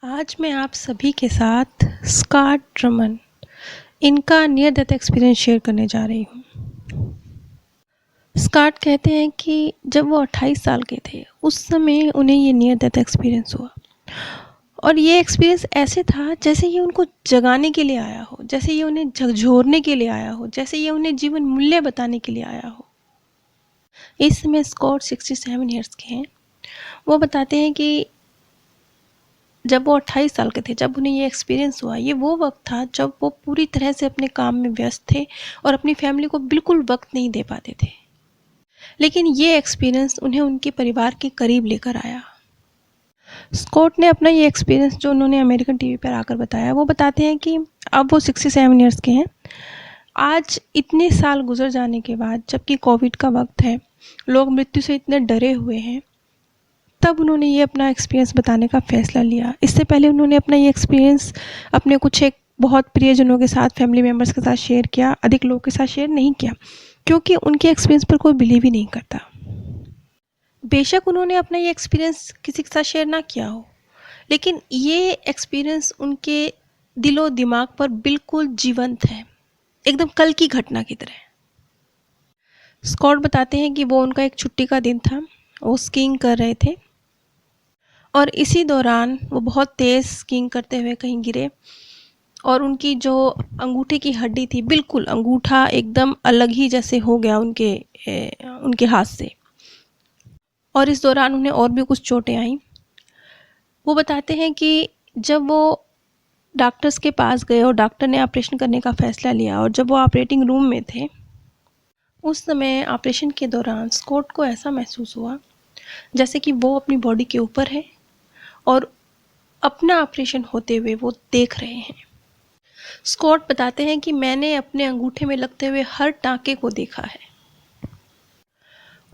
आज मैं आप सभी के साथ स्कॉट ड्रमन इनका नियर डेथ एक्सपीरियंस शेयर करने जा रही हूँ। स्कॉट कहते हैं कि जब वो 28 साल के थे उस समय उन्हें ये नियर डेथ एक्सपीरियंस हुआ और ये एक्सपीरियंस ऐसे था जैसे ये उनको जगाने के लिए आया हो, जैसे ये उन्हें झकझोरने के लिए आया हो, जैसे ये उन्हें जीवन मूल्य बताने के लिए आया हो। इस समय स्कॉट 67 ईयर्स के हैं। वो बताते हैं कि जब वो 28 साल के थे, जब उन्हें ये एक्सपीरियंस हुआ, ये वो वक्त था जब वो पूरी तरह से अपने काम में व्यस्त थे और अपनी फैमिली को बिल्कुल वक्त नहीं दे पाते थे। लेकिन ये एक्सपीरियंस उन्हें उनके परिवार के करीब लेकर आया। स्कॉट ने अपना ये एक्सपीरियंस जो उन्होंने अमेरिकन टीवी पर आकर बताया, वो बताते हैं कि अब वो 67 ईयर्स के हैं। आज इतने साल गुजर जाने के बाद, जबकि कोविड का वक्त है, लोग मृत्यु से इतने डरे हुए हैं, तब उन्होंने ये अपना एक्सपीरियंस बताने का फ़ैसला लिया। इससे पहले उन्होंने अपना ये एक्सपीरियंस अपने कुछ एक बहुत प्रियजनों के साथ, फैमिली मेम्बर्स के साथ शेयर किया, अधिक लोगों के साथ शेयर नहीं किया, क्योंकि उनके एक्सपीरियंस पर कोई बिलीव ही नहीं करता। बेशक उन्होंने अपना ये एक्सपीरियंस किसी के साथ शेयर ना किया हो, लेकिन ये एक्सपीरियंस उनके दिलो दिमाग पर बिल्कुल जीवंत है, एकदम कल की घटना की तरह। स्कॉट बताते हैं कि वो उनका एक छुट्टी का दिन था, वो स्कीइंग कर रहे थे और इसी दौरान वो बहुत तेज़ स्कीइंग करते हुए कहीं गिरे और उनकी जो अंगूठे की हड्डी थी, बिल्कुल अंगूठा एकदम अलग ही जैसे हो गया उनके हाथ से, और इस दौरान उन्हें और भी कुछ चोटें आईं। वो बताते हैं कि जब वो डॉक्टर्स के पास गए और डॉक्टर ने ऑपरेशन करने का फ़ैसला लिया, और जब वो ऑपरेटिंग रूम में थे, उस समय ऑपरेशन के दौरान स्कॉट को ऐसा महसूस हुआ जैसे कि वो अपनी बॉडी के ऊपर है और अपना ऑपरेशन होते हुए वो देख रहे हैं। स्कॉट बताते हैं कि मैंने अपने अंगूठे में लगते हुए हर टाँके को देखा है।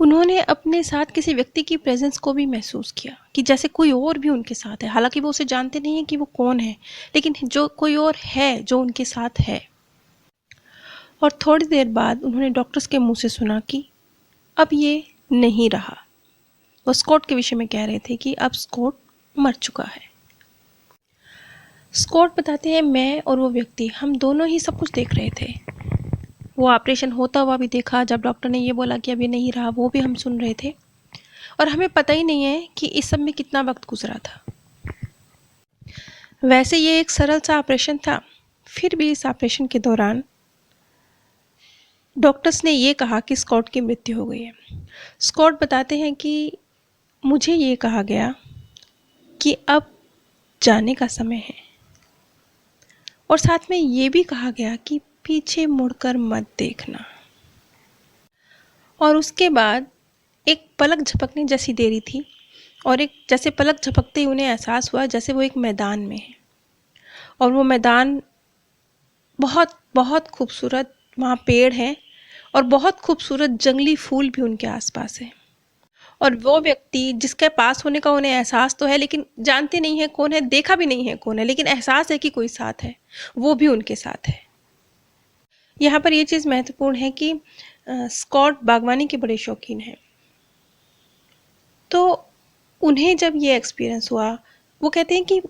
उन्होंने अपने साथ किसी व्यक्ति की प्रेजेंस को भी महसूस किया कि जैसे कोई और भी उनके साथ है। हालांकि वो उसे जानते नहीं हैं कि वो कौन है, लेकिन जो कोई और है जो उनके साथ है। और थोड़ी देर बाद उन्होंने डॉक्टर्स के मुंह से सुना कि अब ये नहीं रहा। वो स्कॉट के विषय में कह रहे थे कि अब स्कॉट मर चुका है। स्कॉट बताते हैं, मैं और वो व्यक्ति, हम दोनों ही सब कुछ देख रहे थे। वो ऑपरेशन होता हुआ भी देखा, जब डॉक्टर ने ये बोला कि अब ये नहीं रहा, वो भी हम सुन रहे थे, और हमें पता ही नहीं है कि इस सब में कितना वक्त गुजरा था। वैसे ये एक सरल सा ऑपरेशन था, फिर भी इस ऑपरेशन के दौरान डॉक्टर्स ने ये कहा कि स्कॉट की मृत्यु हो गई है। स्कॉट बताते हैं कि मुझे ये कहा गया कि अब जाने का समय है, और साथ में ये भी कहा गया कि पीछे मुड़कर मत देखना। और उसके बाद एक पलक झपकने जैसी देरी थी, और एक जैसे पलक झपकते ही उन्हें एहसास हुआ जैसे वो एक मैदान में है, और वो मैदान बहुत बहुत खूबसूरत, वहाँ पेड़ हैं और बहुत खूबसूरत जंगली फूल भी उनके आसपास है। और वो व्यक्ति जिसके पास होने का उन्हें एहसास तो है, लेकिन जानते नहीं है कौन है, देखा भी नहीं है कौन है, लेकिन एहसास है कि कोई साथ है, वो भी उनके साथ है। यहाँ पर ये चीज़ महत्वपूर्ण है कि स्कॉट बागवानी के बड़े शौकीन हैं। तो उन्हें जब ये एक्सपीरियंस हुआ, वो कहते हैं कि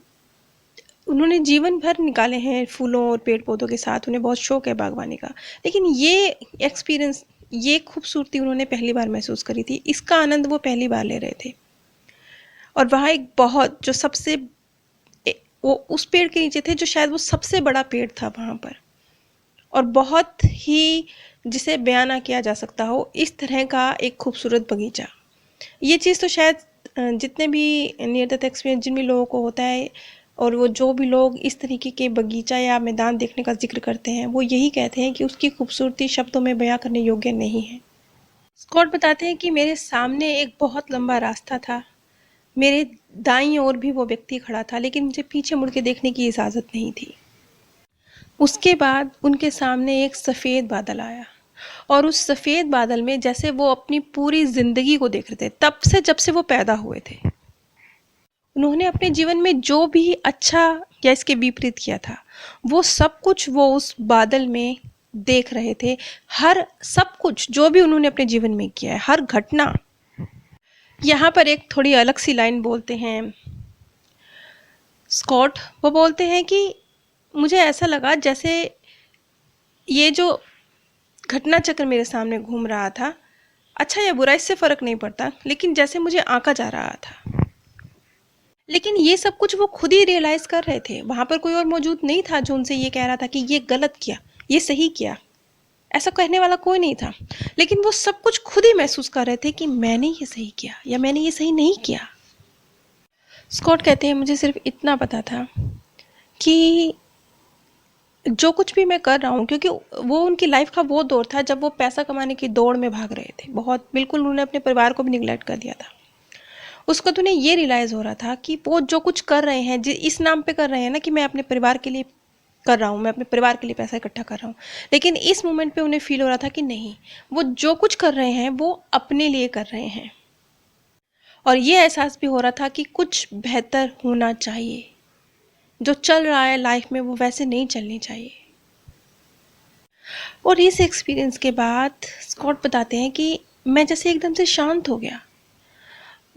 उन्होंने जीवन भर निकाले हैं फूलों और पेड़ पौधों के साथ, उन्हें बहुत शौक है बागवानी का, लेकिन ये एक्सपीरियंस, ये खूबसूरती उन्होंने पहली बार महसूस करी थी। इसका आनंद वो पहली बार ले रहे थे। और वहाँ एक बहुत जो सबसे वो उस पेड़ के नीचे थे जो शायद वो सबसे बड़ा पेड़ था वहाँ पर, और बहुत ही जिसे बयां ना किया जा सकता हो, इस तरह का एक खूबसूरत बगीचा। ये चीज़ तो शायद जितने भी नियर डेथ एक्सपीरियंस जिन भी लोगों को होता है, और वो जो भी लोग इस तरीके के बगीचा या मैदान देखने का जिक्र करते हैं, वो यही कहते हैं कि उसकी खूबसूरती शब्दों में बयां करने योग्य नहीं है। स्कॉट बताते हैं कि मेरे सामने एक बहुत लंबा रास्ता था, मेरे दाईं ओर भी वो व्यक्ति खड़ा था, लेकिन मुझे पीछे मुड़ के देखने की इजाज़त नहीं थी। उसके बाद उनके सामने एक सफ़ेद बादल आया, और उस सफ़ेद बादल में जैसे वो अपनी पूरी ज़िंदगी को देख रहे थे, तब से जब से वो पैदा हुए थे। उन्होंने अपने जीवन में जो भी अच्छा या इसके विपरीत किया था, वो सब कुछ वो उस बादल में देख रहे थे। हर सब कुछ जो भी उन्होंने अपने जीवन में किया है, हर घटना। यहाँ पर एक थोड़ी अलग सी लाइन बोलते हैं स्कॉट वो बोलते हैं कि मुझे ऐसा लगा जैसे ये जो घटना चक्र मेरे सामने घूम रहा था, अच्छा या बुरा इससे फ़र्क नहीं पड़ता, लेकिन जैसे मुझे आंका जा रहा था। लेकिन ये सब कुछ वो खुद ही रियलाइज़ कर रहे थे, वहाँ पर कोई और मौजूद नहीं था जो उनसे ये कह रहा था कि ये गलत किया, ये सही किया, ऐसा कहने वाला कोई नहीं था। लेकिन वो सब कुछ खुद ही महसूस कर रहे थे कि मैंने ये सही किया या मैंने ये सही नहीं किया। स्कॉट कहते हैं मुझे सिर्फ इतना पता था कि जो कुछ भी मैं कर रहा हूँ, क्योंकि वो उनकी लाइफ का वो दौर था जब वो पैसा कमाने की दौड़ में भाग रहे थे, बहुत बिल्कुल उन्होंने अपने परिवार को भी निगलेक्ट कर दिया था। उसको तो उन्हें ये रियलाइज़ हो रहा था कि वो जो कुछ कर रहे हैं इस नाम पे कर रहे हैं ना कि मैं अपने परिवार के लिए कर रहा हूँ, मैं अपने परिवार के लिए पैसा इकट्ठा कर रहा हूँ। लेकिन इस मोमेंट पे उन्हें फील हो रहा था कि नहीं, वो जो कुछ कर रहे हैं वो अपने लिए कर रहे हैं। और ये एहसास भी हो रहा था कि कुछ बेहतर होना चाहिए, जो चल रहा है लाइफ में वो वैसे नहीं चलनी चाहिए। और इस एक्सपीरियंस के बाद स्कॉट बताते हैं कि मैं जैसे एकदम से शांत हो गया।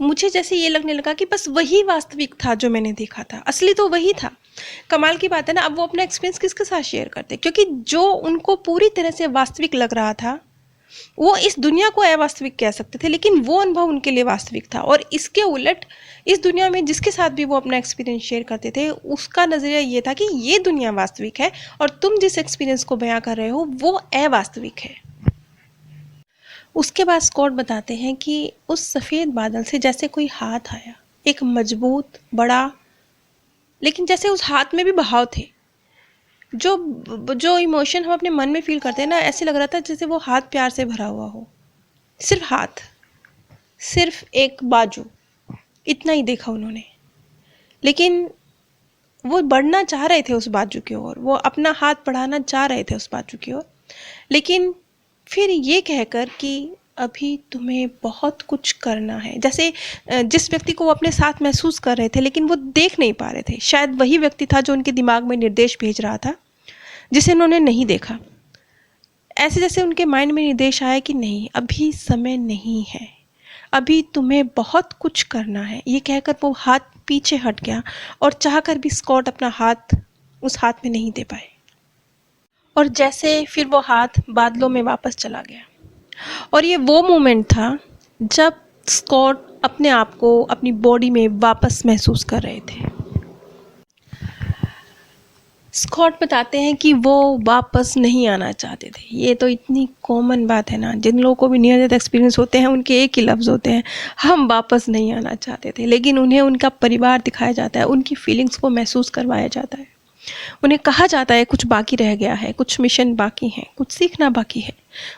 मुझे जैसे ये लगने लगा कि बस वही वास्तविक था जो मैंने देखा था, असली तो वही था। कमाल की बात है ना, अब वो अपना एक्सपीरियंस किसके साथ शेयर करते, क्योंकि जो उनको पूरी तरह से वास्तविक लग रहा था वो इस दुनिया को अवास्तविक कह सकते थे, लेकिन वो अनुभव उनके लिए वास्तविक था। और इसके उलट इस दुनिया में जिसके साथ भी वो अपना एक्सपीरियंस शेयर करते थे उसका नज़रिया ये था कि ये दुनिया वास्तविक है और तुम जिस एक्सपीरियंस को बयां कर रहे हो वो अवास्तविक है। उसके बाद स्कॉट बताते हैं कि उस सफ़ेद बादल से जैसे कोई हाथ आया, एक मजबूत बड़ा, लेकिन जैसे उस हाथ में भी बहाव थे। जो जो इमोशन हम अपने मन में फील करते हैं ना, ऐसे लग रहा था जैसे वो हाथ प्यार से भरा हुआ हो। सिर्फ हाथ, सिर्फ एक बाजू, इतना ही देखा उन्होंने। लेकिन वो बढ़ना चाह रहे थे उस बाजू की ओर, वो अपना हाथ बढ़ाना चाह रहे थे उस बाजू की ओर, लेकिन फिर ये कहकर कि अभी तुम्हें बहुत कुछ करना है। जैसे जिस व्यक्ति को वो अपने साथ महसूस कर रहे थे लेकिन वो देख नहीं पा रहे थे, शायद वही व्यक्ति था जो उनके दिमाग में निर्देश भेज रहा था जिसे उन्होंने नहीं देखा। ऐसे जैसे उनके माइंड में निर्देश आया कि नहीं, अभी समय नहीं है, अभी तुम्हें बहुत कुछ करना है। ये कहकर वो हाथ पीछे हट गया और चाहकर भी स्कॉट अपना हाथ उस हाथ में नहीं दे पाए। और जैसे फिर वो हाथ बादलों में वापस चला गया। और ये वो मोमेंट था जब स्कॉट अपने आप को अपनी बॉडी में वापस महसूस कर रहे थे। स्कॉट बताते हैं कि वो वापस नहीं आना चाहते थे। ये तो इतनी कॉमन बात है ना, जिन लोगों को भी नियर डेथ एक्सपीरियंस होते हैं उनके एक ही लफ्ज़ होते हैं, हम वापस नहीं आना चाहते थे। लेकिन उन्हें उनका परिवार दिखाया जाता है, उनकी फीलिंग्स को महसूस करवाया जाता है, उन्हें कहा जाता है कुछ बाकी रह गया है, कुछ मिशन बाकी है, कुछ सीखना बाकी है,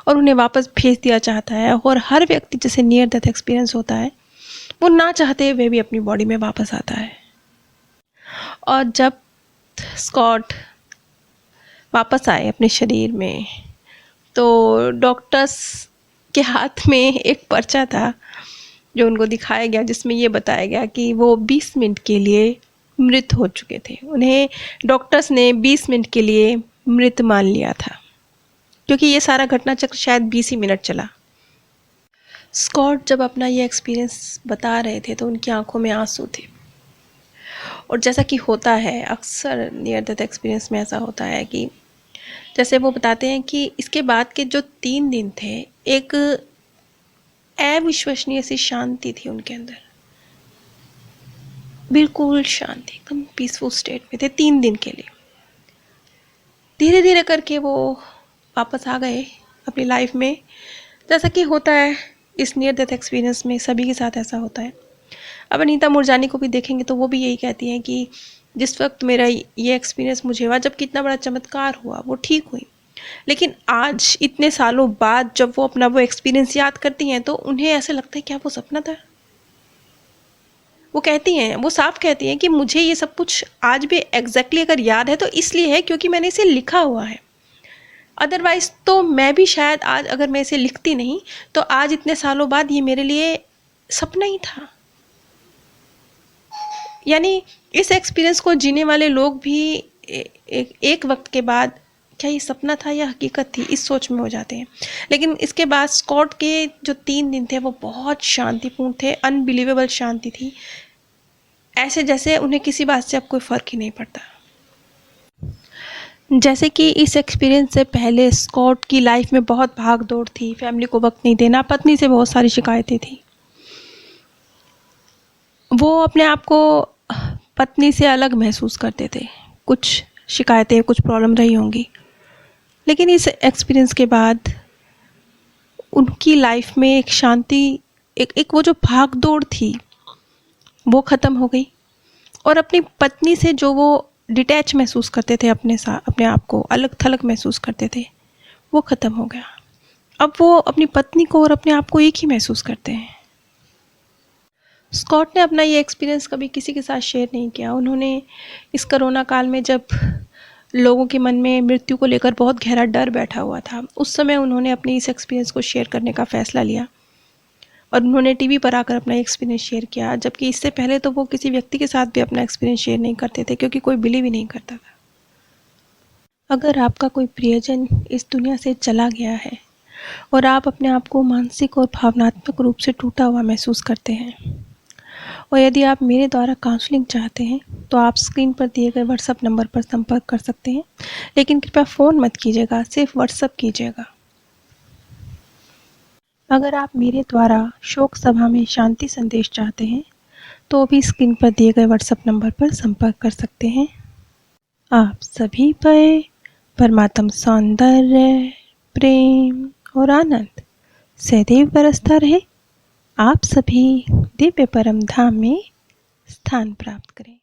और उन्हें वापस भेज दिया जाता है। और हर व्यक्ति जिसे नियर डेथ एक्सपीरियंस होता है वो ना चाहते हुए भी अपनी बॉडी में वापस आता है। और जब स्कॉट वापस आए अपने शरीर में तो डॉक्टर्स के हाथ में एक पर्चा था जो उनको दिखाया गया, जिसमें ये बताया गया कि वो 20 मिनट के लिए मृत हो चुके थे। उन्हें डॉक्टर्स ने 20 मिनट के लिए मृत मान लिया था, क्योंकि ये सारा घटना चक्र शायद 20 ही मिनट चला। स्कॉट जब अपना ये एक्सपीरियंस बता रहे थे तो उनकी आंखों में आंसू थे। और जैसा कि होता है अक्सर नियर डेथ एक्सपीरियंस में, ऐसा होता है कि जैसे वो बताते हैं कि इसके बाद के जो 3 दिन थे, एक अविश्वसनीय सी शांति थी उनके अंदर, बिल्कुल शांति, एकदम पीसफुल स्टेट में थे 3 दिन के लिए। धीरे धीरे करके वो वापस आ गए अपनी लाइफ में, जैसा कि होता है इस नियर डेथ एक्सपीरियंस में, सभी के साथ ऐसा होता है। अब अनीता मुरजानी को भी देखेंगे तो वो भी यही कहती हैं कि जिस वक्त मेरा ये एक्सपीरियंस मुझे हुआ, जब कितना बड़ा चमत्कार हुआ, वो ठीक हुई, लेकिन आज इतने सालों बाद जब वो अपना वो एक्सपीरियंस याद करती हैं तो उन्हें ऐसा लगता है क्या वो सपना था। वो कहती हैं, वो साफ कहती हैं कि मुझे ये सब कुछ आज भी एग्जैक्टली अगर याद है तो इसलिए है क्योंकि मैंने इसे लिखा हुआ है। अदरवाइज तो मैं भी शायद आज अगर मैं इसे लिखती नहीं तो आज इतने सालों बाद ये मेरे लिए सपना ही था। यानी इस एक्सपीरियंस को जीने वाले लोग भी एक वक्त के बाद क्या ये सपना था या हकीकत थी, इस सोच में हो जाते हैं। लेकिन इसके बाद स्कॉट के जो 3 दिन थे वो बहुत शांतिपूर्ण थे, अनबिलीवेबल शांति थी। ऐसे जैसे उन्हें किसी बात से अब कोई फ़र्क ही नहीं पड़ता। जैसे कि इस एक्सपीरियंस से पहले स्कॉट की लाइफ में बहुत भाग दौड़ थी, फैमिली को वक्त नहीं देना, पत्नी से बहुत सारी शिकायतें थी। वो अपने आप को पत्नी से अलग महसूस करते थे, कुछ शिकायतें, कुछ प्रॉब्लम रही होंगी। लेकिन इस एक्सपीरियंस के बाद उनकी लाइफ में एक शांति, एक वो जो भाग दौड़ थी वो ख़त्म हो गई। और अपनी पत्नी से जो वो डिटैच महसूस करते थे, अपने आप को अलग थलग महसूस करते थे, वो ख़त्म हो गया। अब वो अपनी पत्नी को और अपने आप को एक ही महसूस करते हैं। स्कॉट ने अपना ये एक्सपीरियंस कभी किसी के साथ शेयर नहीं किया। उन्होंने इस कोरोना काल में, जब लोगों के मन में मृत्यु को लेकर बहुत गहरा डर बैठा हुआ था, उस समय उन्होंने अपने इस एक्सपीरियंस को शेयर करने का फ़ैसला लिया और उन्होंने टीवी पर आकर अपना एक्सपीरियंस शेयर किया। जबकि इससे पहले तो वो किसी व्यक्ति के साथ भी अपना एक्सपीरियंस शेयर नहीं करते थे, क्योंकि कोई बिलीव ही नहीं करता था। अगर आपका कोई प्रियजन इस दुनिया से चला गया है और आप अपने आप को मानसिक और भावनात्मक रूप से टूटा हुआ महसूस करते हैं, और यदि आप मेरे द्वारा काउंसलिंग चाहते हैं, तो आप स्क्रीन पर दिए गए व्हाट्सएप नंबर पर संपर्क कर सकते हैं। लेकिन कृपया फ़ोन मत कीजिएगा, सिर्फ व्हाट्सएप कीजिएगा। अगर आप मेरे द्वारा शोक सभा में शांति संदेश चाहते हैं, तो भी स्क्रीन पर दिए गए व्हाट्सएप नंबर पर संपर्क कर सकते हैं। आप सभी पर परमात्म सौंदर्य, प्रेम और आनंद सदैव बरसता रहे। आप सभी दिव्य परम धाम में स्थान प्राप्त करें।